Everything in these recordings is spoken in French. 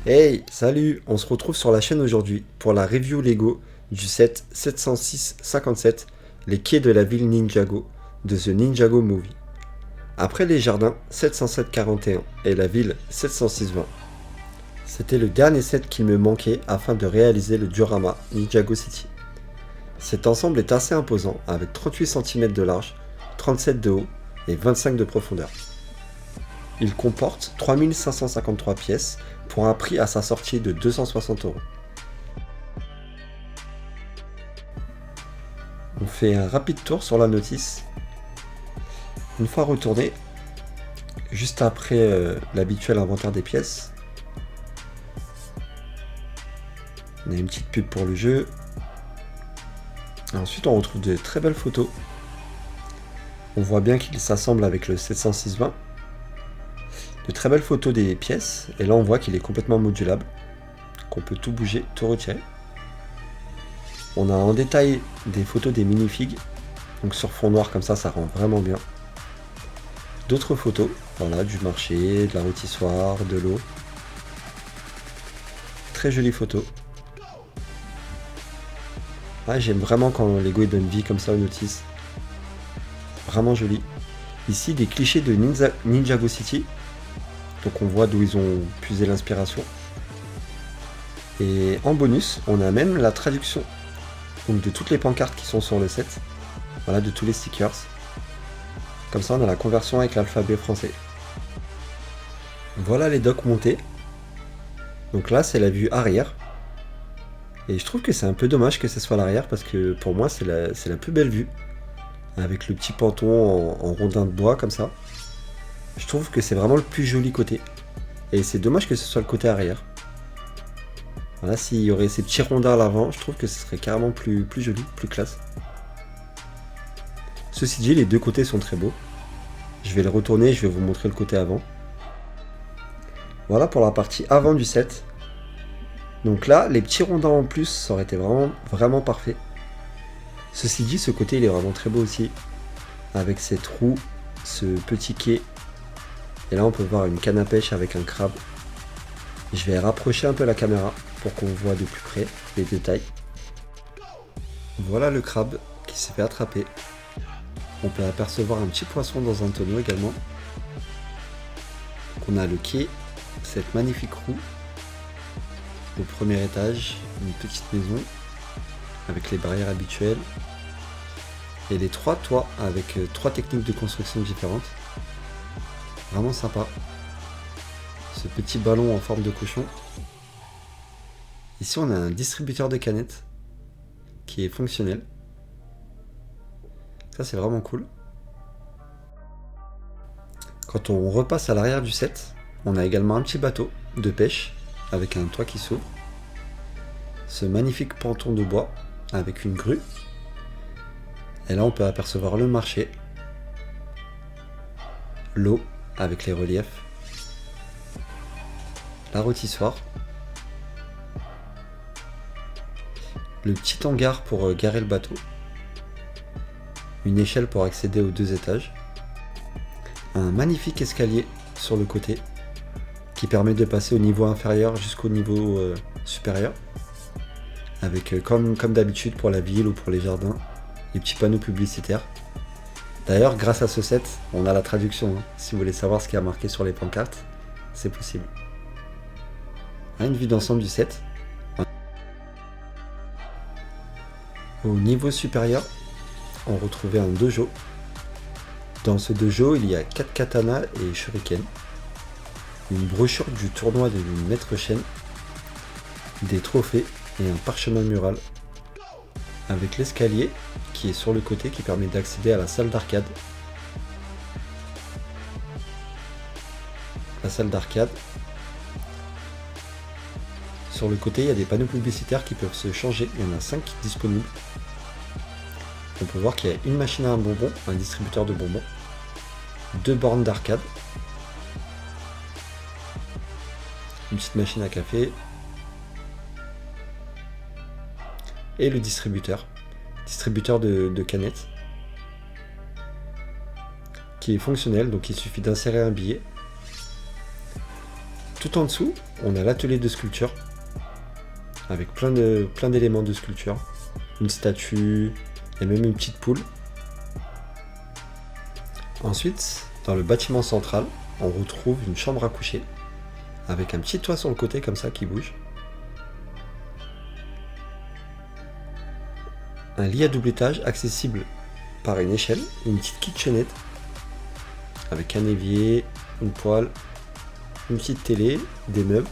Hey, salut, on se retrouve sur la chaîne aujourd'hui pour la review Lego du set 706-57, les quais de la ville Ninjago, de The Ninjago Movie. Après les jardins 707-41 et la ville 706-20, c'était le dernier set qu'il me manquait afin de réaliser le diorama Ninjago City. Cet ensemble est assez imposant avec 38 cm de large, 37 de haut et 25 de profondeur. Il comporte 3553 pièces pour un prix à sa sortie de 260 euros. On fait un rapide tour sur la notice. Une fois retourné, juste après l'habituel inventaire des pièces, on a une petite pub pour le jeu. Et ensuite on retrouve de très belles photos. On voit bien qu'il s'assemble avec le 706-20. De très belles photos des pièces, et là on voit qu'il est complètement modulable, qu'on peut tout bouger, tout retirer. On a en détail des photos des minifigs, donc sur fond noir comme ça rend vraiment bien. D'autres photos, voilà, du marché, de la rôtissoire, de l'eau. Très jolie photo. Ah, j'aime vraiment quand Lego donne vie comme ça aux notices. Vraiment joli. Ici des clichés de Ninjago City. Donc on voit d'où ils ont puisé l'inspiration. Et en bonus, on a même la traduction donc de toutes les pancartes qui sont sur le set. Voilà, de tous les stickers. Comme ça on a la conversion avec l'alphabet français. Voilà les docks montés. Donc là c'est la vue arrière. Et je trouve que c'est un peu dommage que ce soit l'arrière parce que pour moi c'est la plus belle vue. Avec le petit ponton en rondin de bois comme ça. Je trouve que c'est vraiment le plus joli côté. Et c'est dommage que ce soit le côté arrière. Voilà, s'il y aurait ces petits rondins à l'avant, je trouve que ce serait carrément plus joli, plus classe. Ceci dit, les deux côtés sont très beaux. Je vais le retourner et je vais vous montrer le côté avant. Voilà pour la partie avant du set. Donc là, les petits rondins en plus, ça aurait été vraiment parfait. Ceci dit, ce côté il est vraiment très beau aussi. Avec cette roue, ce petit quai. Et là on peut voir une canne à pêche avec un crabe. Je vais rapprocher un peu la caméra pour qu'on voit de plus près les détails. Voilà le crabe qui s'est fait attraper. On peut apercevoir un petit poisson dans un tonneau également. On a le quai, cette magnifique roue. Au premier étage, une petite maison avec les barrières habituelles. Et les trois toits avec trois techniques de construction différentes. Vraiment sympa. Ce petit ballon en forme de cochon. Ici on a un distributeur de canettes qui est fonctionnel. Ça c'est vraiment cool. Quand on repasse à l'arrière du set, on a également un petit bateau de pêche avec un toit qui s'ouvre. Ce magnifique ponton de bois avec une grue. Et là on peut apercevoir le marché. L'eau avec les reliefs. La rôtissoire. Le petit hangar pour garer le bateau. Une échelle pour accéder aux deux étages. Un magnifique escalier sur le côté qui permet de passer au niveau inférieur jusqu'au niveau supérieur. Avec comme d'habitude pour la ville ou pour les jardins, les petits panneaux publicitaires. D'ailleurs, grâce à ce set, on a la traduction. Si vous voulez savoir ce qu'il y a marqué sur les pancartes, c'est possible. Une vue d'ensemble du set. Au niveau supérieur, on retrouvait un dojo. Dans ce dojo, il y a 4 katanas et shuriken, une brochure du tournoi de maître Shen, des trophées et un parchemin mural, avec l'escalier qui est sur le côté qui permet d'accéder à la salle d'arcade. La salle d'arcade. Sur le côté, il y a des panneaux publicitaires qui peuvent se changer. Il y en a 5 disponibles. On peut voir qu'il y a une machine à bonbons, un distributeur de bonbons, 2 bornes d'arcade, une petite machine à café et le distributeur de canettes qui est fonctionnel, donc il suffit d'insérer un billet Tout en dessous, on a l'atelier de sculpture avec plein d'éléments de sculpture. Une statue, il y a même une petite poule. Ensuite, dans le bâtiment central, on retrouve une chambre à coucher avec un petit toit sur le côté comme ça qui bouge. Un lit à double étage accessible par une échelle, une petite kitchenette avec un évier, une poêle, une petite télé, des meubles.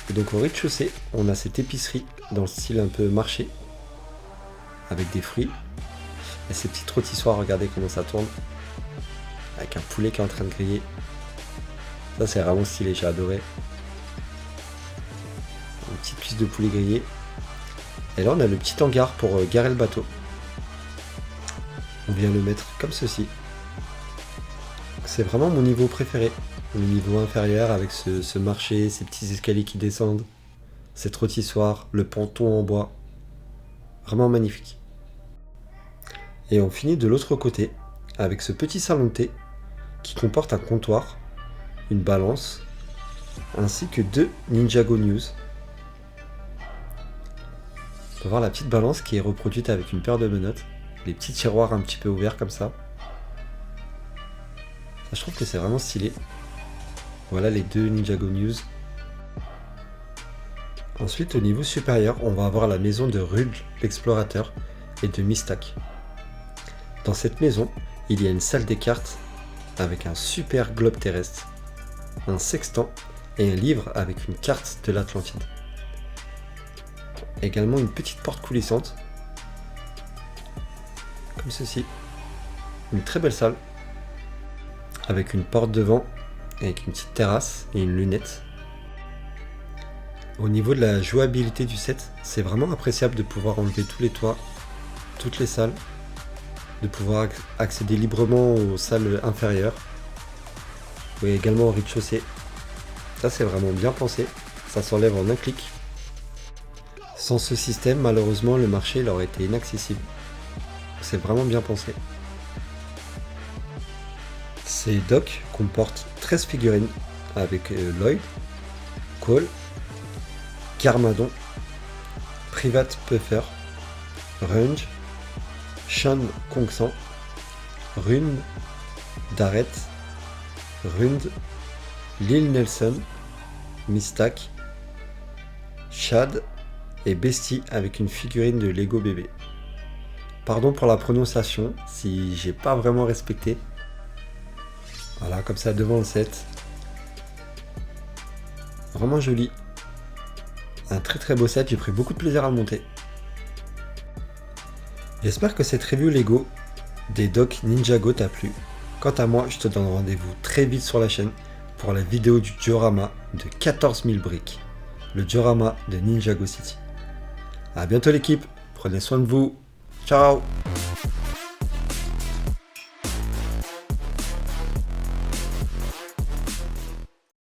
Et donc au rez-de-chaussée, on a cette épicerie dans le style un peu marché avec des fruits et ces petites rôtissoirs, regardez comment ça tourne avec un poulet qui est en train de griller. Ça c'est vraiment stylé, j'ai adoré. Une petite cuisse de poulet grillé. Et là on a le petit hangar pour garer le bateau. On vient le mettre comme ceci. C'est vraiment mon niveau préféré. Le niveau inférieur avec ce marché, ces petits escaliers qui descendent, cette rôtissoire, le ponton en bois. Vraiment magnifique. Et on finit de l'autre côté avec ce petit salon de thé qui comporte un comptoir, une balance, ainsi que 2 Ninjago News. On peut voir la petite balance qui est reproduite avec une paire de menottes, les petits tiroirs un petit peu ouverts comme ça. Ça, je trouve que c'est vraiment stylé. Voilà les 2 Ninjago News. Ensuite, au niveau supérieur, on va avoir la maison de Rudge l'explorateur et de Mistak. Dans cette maison, il y a une salle des cartes avec un super globe terrestre, un sextant et un livre avec une carte de l'Atlantide. Également une petite porte coulissante, comme ceci. Une très belle salle, avec une porte devant, avec une petite terrasse et une lunette. Au niveau de la jouabilité du set, c'est vraiment appréciable de pouvoir enlever tous les toits, toutes les salles, de pouvoir accéder librement aux salles inférieures, et également au rez-de-chaussée. Ça c'est vraiment bien pensé, ça s'enlève en un clic. Sans ce système, malheureusement, le marché il aurait été inaccessible. C'est vraiment bien pensé. Ces docks comportent 13 figurines avec Lloyd, Cole, Garmadon, Private Puffer, Runge, Sean Kongsan, Rund, Darret, Rund, Lil Nelson, Mistak, Chad et Bestie avec une figurine de Lego bébé. Pardon pour la prononciation si j'ai pas vraiment respecté. Voilà, comme ça devant le set. Vraiment joli. Un très très beau set, j'ai pris beaucoup de plaisir à le monter. J'espère que cette review Lego des docks Ninjago t'a plu. Quant à moi, je te donne rendez-vous très vite sur la chaîne pour la vidéo du diorama de 14 000 briques. Le diorama de Ninjago City. A bientôt l'équipe, prenez soin de vous. Ciao!